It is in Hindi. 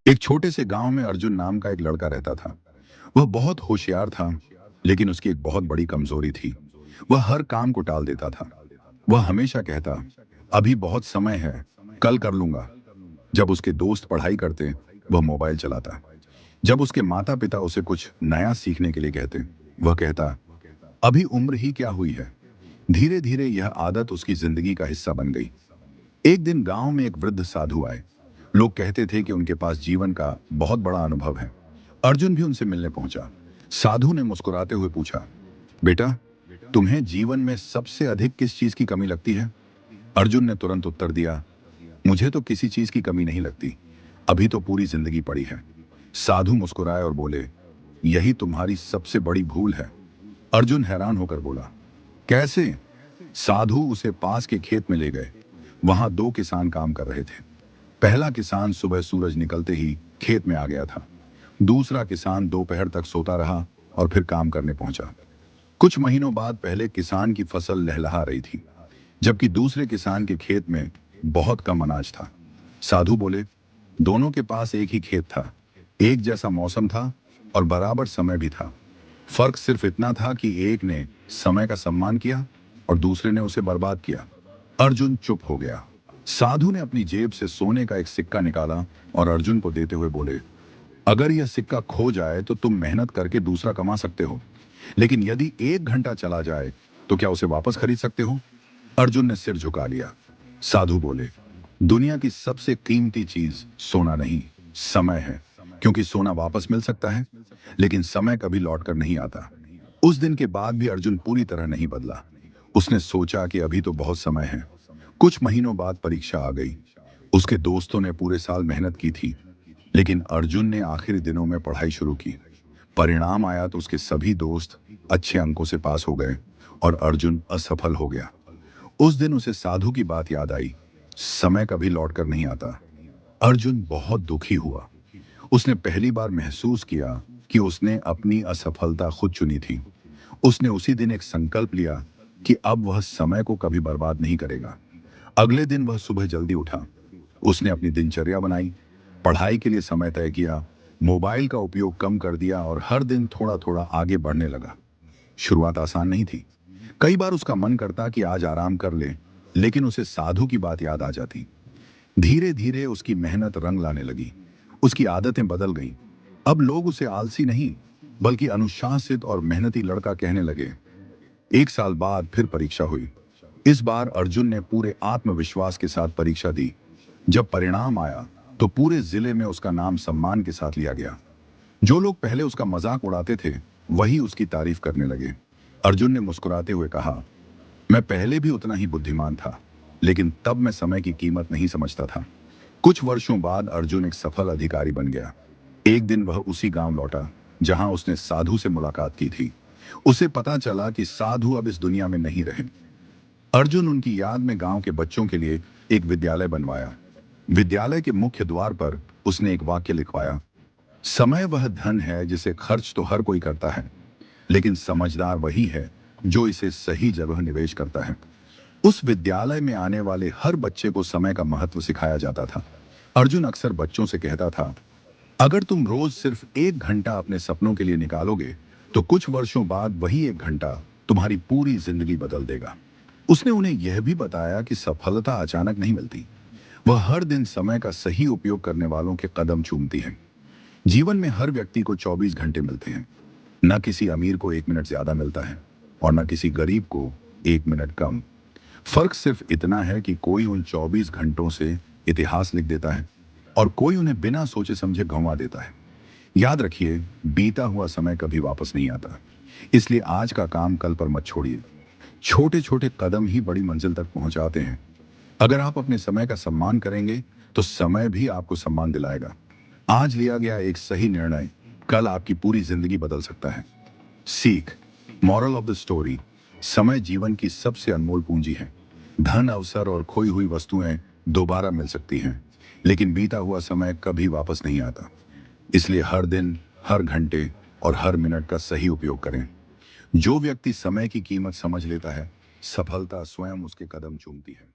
एक छोटे से गांव में अर्जुन नाम का एक लड़का रहता था। वह बहुत होशियार था, लेकिन उसकी एक बहुत बड़ी कमजोरी थी। वह हर काम को टाल देता था। वह हमेशा कहता, अभी बहुत समय है, कल कर लूंगा। जब उसके दोस्त पढ़ाई करते, वह मोबाइल चलाता। जब उसके माता पिता उसे कुछ नया सीखने के लिए कहते, वह कहता, अभी उम्र ही क्या हुई है। धीरे धीरे यह आदत उसकी जिंदगी का हिस्सा बन गई। एक दिन गांव में एक वृद्ध साधु आए। लोग कहते थे कि उनके पास जीवन का बहुत बड़ा अनुभव है। अर्जुन भी उनसे मिलने पहुंचा। साधु ने मुस्कुराते हुए पूछा, बेटा, तुम्हें जीवन में सबसे अधिक किस चीज की कमी लगती है? अर्जुन ने तुरंत उत्तर दिया, मुझे तो किसी चीज की कमी नहीं लगती। अभी तो पूरी जिंदगी पड़ी है। साधु मुस्कुराए और बोले, यही तुम्हारी सबसे बड़ी भूल है। अर्जुन हैरान होकर बोला, कैसे? साधु उसे पास के खेत में ले गए। वहां दो किसान काम कर रहे थे। पहला किसान सुबह सूरज निकलते ही खेत में आ गया था। दूसरा किसान दोपहर तक सोता रहा और फिर काम करने पहुंचा। कुछ महीनों बाद पहले किसान की फसल लहलहा रही थी, जबकि दूसरे किसान के खेत में बहुत कम अनाज था। साधु बोले, दोनों के पास एक ही खेत था, एक जैसा मौसम था और बराबर समय भी था। फर्क सिर्फ इतना था कि एक ने समय का सम्मान किया और दूसरे ने उसे बर्बाद किया। अर्जुन चुप हो गया। साधु ने अपनी जेब से सोने का एक सिक्का निकाला और अर्जुन को देते हुए बोले, अगर यह सिक्का खो जाए तो तुम मेहनत करके दूसरा कमा सकते हो, लेकिन यदि 1 घंटा चला जाए तो क्या उसे वापस खरीद सकते हो? अर्जुन ने सिर झुका लिया। साधु बोले, दुनिया की सबसे कीमती चीज सोना नहीं, समय है। क्योंकि सोना वापस मिल सकता है, लेकिन समय कभी लौट कर नहीं आता। उस दिन के बाद भी अर्जुन पूरी तरह नहीं बदला। उसने सोचा कि अभी तो बहुत समय है। कुछ महीनों बाद परीक्षा आ गई। उसके दोस्तों ने पूरे साल मेहनत की थी, लेकिन अर्जुन ने आखिरी दिनों में पढ़ाई शुरू की। परिणाम आया तो उसके सभी दोस्त अच्छे अंकों से पास हो गए और अर्जुन असफल हो गया। उस दिन उसे साधु की बात याद आई, समय कभी लौट कर नहीं आता। अर्जुन बहुत दुखी हुआ। उसने पहली बार महसूस किया कि उसने अपनी असफलता खुद चुनी थी। उसने उसी दिन एक संकल्प लिया कि अब वह समय को कभी बर्बाद नहीं करेगा। अगले दिन वह सुबह जल्दी उठा। उसने अपनी दिनचर्या बनाई, पढ़ाई के लिए समय तय किया, मोबाइल का उपयोग कम कर दिया और हर दिन थोड़ा थोड़ा आगे बढ़ने लगा। शुरुआत आसान नहीं थी। कई बार उसका मन करता कि आज आराम कर ले, लेकिन उसे साधु की बात याद आ जाती। धीरे धीरे उसकी मेहनत रंग लाने लगी। उसकी आदतें बदल गईं। अब लोग उसे आलसी नहीं, बल्कि अनुशासित और मेहनती लड़का कहने लगे। 1 साल बाद फिर परीक्षा हुई। इस बार अर्जुन ने पूरे आत्मविश्वास के साथ परीक्षा दी। जब परिणाम आया तो पूरे जिले में उसका नाम सम्मान के साथ लिया गया। जो लोग पहले उसका मजाक उड़ाते थे, वही उसकी तारीफ करने लगे। अर्जुन ने मुस्कुराते हुए कहा, मैं पहले भी उतना ही बुद्धिमान था, लेकिन तब मैं समय की कीमत नहीं समझता था। कुछ वर्षों बाद अर्जुन एक सफल अधिकारी बन गया। एक दिन वह उसी गांव लौटा जहां उसने साधु से मुलाकात की थी। उसे पता चला कि साधु अब इस दुनिया में नहीं रहे। अर्जुन उनकी याद में गांव के बच्चों के लिए एक विद्यालय बनवाया। विद्यालय के मुख्य द्वार पर उसने एक वाक्य लिखवाया, समय वह धन है जिसे खर्च तो हर कोई करता है, लेकिन समझदार वही है जो इसे सही जगह निवेश करता है। उस विद्यालय में आने वाले हर बच्चे को समय का महत्व सिखाया जाता था। अर्जुन अक्सर बच्चों से कहता था, अगर तुम रोज सिर्फ 1 घंटा अपने सपनों के लिए निकालोगे, तो कुछ वर्षों बाद वही 1 घंटा तुम्हारी पूरी जिंदगी बदल देगा। उसने उन्हें यह भी बताया कि सफलता अचानक नहीं मिलती, वह हर दिन समय का सही उपयोग करने वालों के कदम चूमती है। जीवन में हर व्यक्ति को 24 घंटे मिलते हैं। न किसी अमीर को 1 मिनट ज्यादा मिलता है और न किसी गरीब को 1 मिनट कम। फर्क सिर्फ इतना है कि कोई उन 24 घंटों से इतिहास लिख देता है और कोई उन्हें बिना सोचे समझे गंवा देता है। याद रखिए, बीता हुआ समय कभी वापस नहीं आता। इसलिए आज का काम कल पर मत छोड़िए। छोटे छोटे कदम ही बड़ी मंजिल तक पहुंचाते हैं। अगर आप अपने समय का सम्मान करेंगे, तो समय भी आपको सम्मान दिलाएगा। आज लिया गया एक सही निर्णय कल आपकी पूरी जिंदगी बदल सकता है। सीख, मॉरल ऑफ द स्टोरी, समय जीवन की सबसे अनमोल पूंजी है। धन, अवसर और खोई हुई वस्तुएं दोबारा मिल सकती हैं, लेकिन बीता हुआ समय कभी वापस नहीं आता। इसलिए हर दिन, हर घंटे और हर मिनट का सही उपयोग करें। जो व्यक्ति समय की कीमत समझ लेता है, सफलता स्वयं उसके कदम चूमती है।